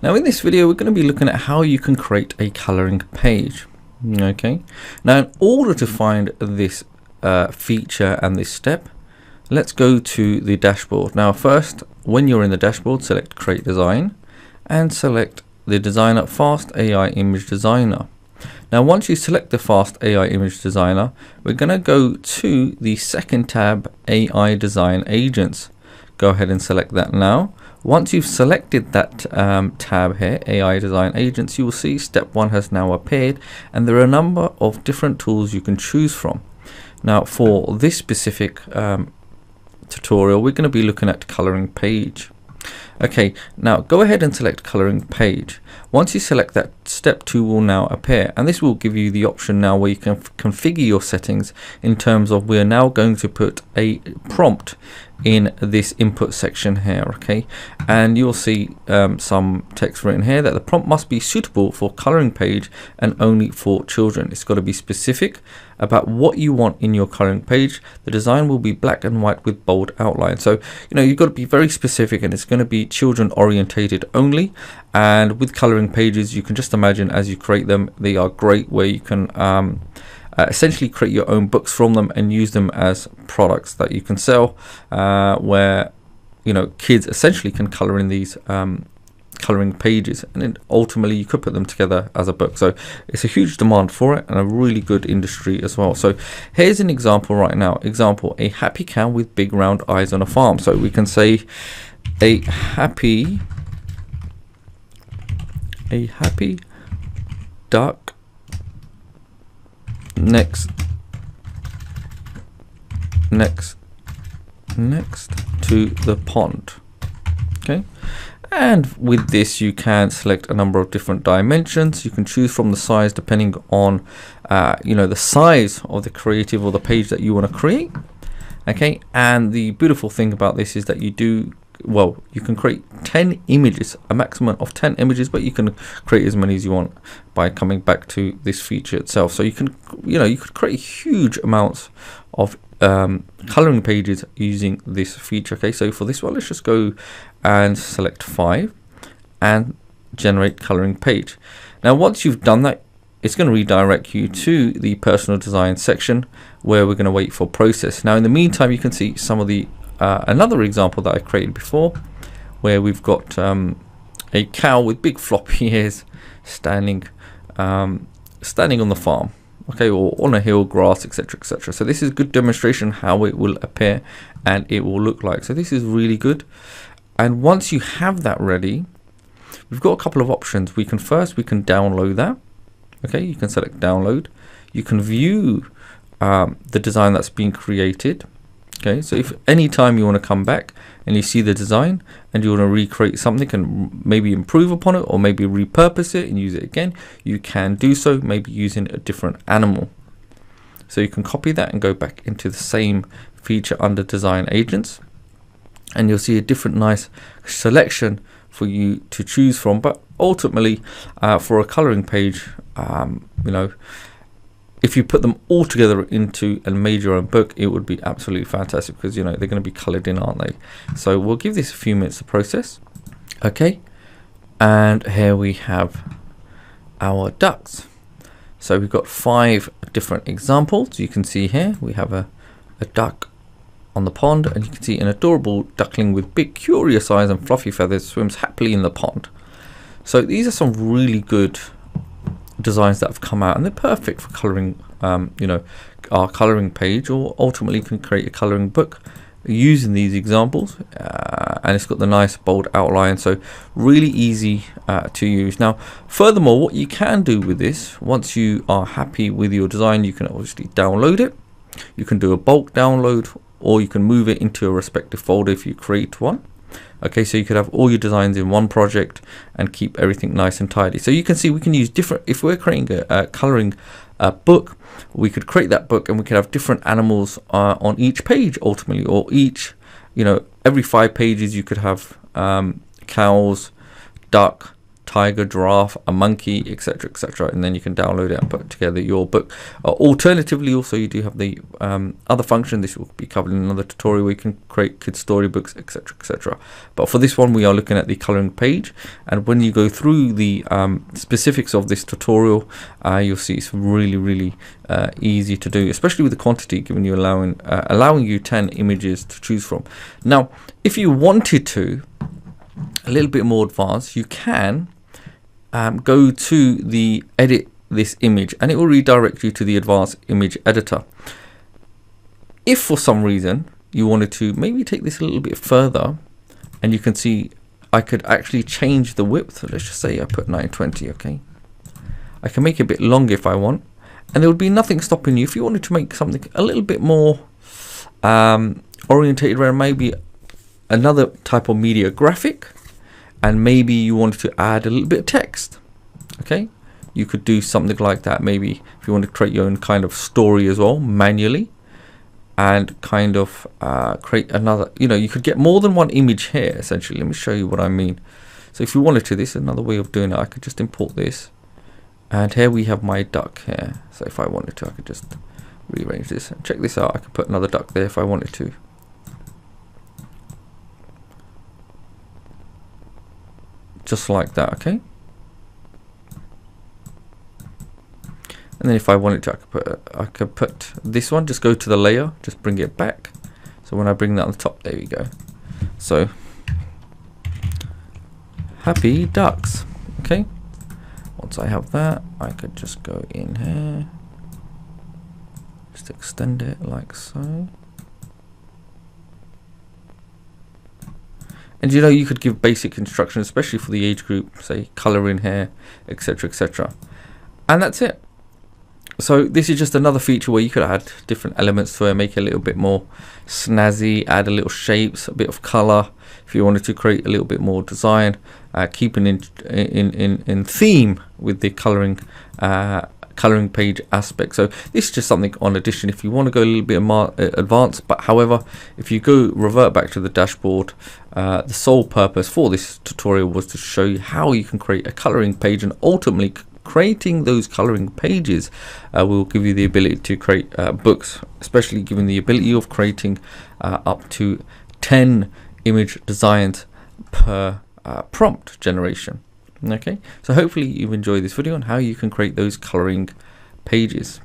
Now in this video we're going to be looking at how you can create a coloring page. Okay, now in order to find this feature and this step, let's go to the dashboard. Now first, when you're in the dashboard, select create design and select the designer Fast AI Image Designer. Now once you select the Fast AI Image Designer, we're going to go to the second tab, AI Design Agents. Go ahead and select that now. Once you've selected that tab here, AI Design Agents, you will see step 1 has now appeared, and there are a number of different tools you can choose from. Now for this specific tutorial, we're going to be looking at coloring page. Okay, now go ahead and select coloring page. Once you select that, step 2 will now appear, and this will give you the option now where you can configure your settings in terms of we're now going to put a prompt in this input section here. Okay, and you'll see some text written here that the prompt must be suitable for coloring page and only for children. It's got to be specific about what you want in your coloring page. The design will be black and white with bold outline. So you've got to be very specific, and it's going to be children orientated only. And with coloring pages, you can just imagine as you create them, they are great where you can essentially create your own books from them and use them as products that you can sell, where kids essentially can color in these coloring pages, and then ultimately you could put them together as a book. So it's a huge demand for it and a really good industry as well. So here's an example right now. Example, a happy cow with big round eyes on a farm. So we can say a happy duck next to the pond. Okay, and with this you can select a number of different dimensions. You can choose from the size depending on the size of the creative or the page that you want to create. Okay, and the beautiful thing about this is that you can create 10 images, a maximum of 10 images, but you can create as many as you want by coming back to this feature itself. So you can you could create huge amounts of coloring pages using this feature. Okay, so for this one, let's just go and select 5 and generate coloring page. Now once you've done that, it's going to redirect you to the personal design section where we're going to wait for process. Now in the meantime, you can see some of the another example that I created before, where we've got a cow with big floppy ears standing on the farm, okay, or on a hill, grass, etc, etc. So this is a good demonstration how it will appear and it will look like. So this is really good. And once you have that ready, we've got a couple of options. We can download that. Okay, you can select download. You can view the design that's been created. Okay, so if any time you want to come back and you see the design and you want to recreate something and maybe improve upon it or maybe repurpose it and use it again, you can do so, maybe using a different animal. So you can copy that and go back into the same feature under design agents, and you'll see a different nice selection for you to choose from. But ultimately for a coloring page, if you put them all together into and made your own book, it would be absolutely fantastic, because they're going to be colored in, aren't they? So we'll give this a few minutes to process. Okay, and here we have our ducks. So we've got 5 different examples. You can see here we have a duck on the pond, and you can see an adorable duckling with big curious eyes and fluffy feathers swims happily in the pond. So these are some really good designs that have come out, and they're perfect for coloring our coloring page, or ultimately can create a coloring book using these examples. And it's got the nice bold outline, so really easy to use. Now furthermore, what you can do with this, once you are happy with your design, you can obviously download it. You can do a bulk download, or you can move it into a respective folder if you create one. Okay, so you could have all your designs in one project and keep everything nice and tidy. So you can see we can use different, if we're creating a coloring book, we could create that book and we could have different animals on each page ultimately, or each, every 5 pages you could have cows, duck, tiger, giraffe, a monkey, etc., etc., and then you can download it and put together your book. Alternatively, also you do have the other function. This will be covered in another tutorial where you can create kids storybooks, etc., etc. But for this one, we are looking at the coloring page, and when you go through the specifics of this tutorial, you'll see it's really easy to do, especially with the quantity, given you allowing you 10 images to choose from. Now, if you wanted to a little bit more advanced, you can go to the edit this image, and it will redirect you to the advanced image editor. If for some reason you wanted to maybe take this a little bit further, and you can see I could actually change the width. So let's just say I put 920. Okay, I can make it a bit longer if I want, and there would be nothing stopping you if you wanted to make something a little bit more orientated around maybe another type of media graphic, and maybe you wanted to add a little bit of text. Okay, you could do something like that. Maybe if you want to create your own kind of story as well manually, and kind of create another, you could get more than one image here essentially. Let me show you what I mean. So if you wanted to, this is another way of doing it. I could just import this, and here we have my duck here. So if I wanted to, I could just rearrange this. Check this out. I could put another duck there if I wanted to. Just like that. Okay, and then if I wanted to, I could put this one, just go to the layer, just bring it back. So when I bring that on the top, there we go. So happy ducks. Okay, once I have that, I could just go in here, just extend it like so. And you could give basic instructions, especially for the age group, say color in here, etc., etc. And that's it. So this is just another feature where you could add different elements to it, make it a little bit more snazzy, add a little shapes, a bit of color. If you wanted to create a little bit more design, keeping in theme with the coloring page aspect. So this is just something on addition if you want to go a little bit more advanced. But however, if you revert back to the dashboard, the sole purpose for this tutorial was to show you how you can create a coloring page, and ultimately creating those coloring pages will give you the ability to create books, especially given the ability of creating up to 10 image designs per prompt generation. Okay, so hopefully you've enjoyed this video on how you can create those coloring pages.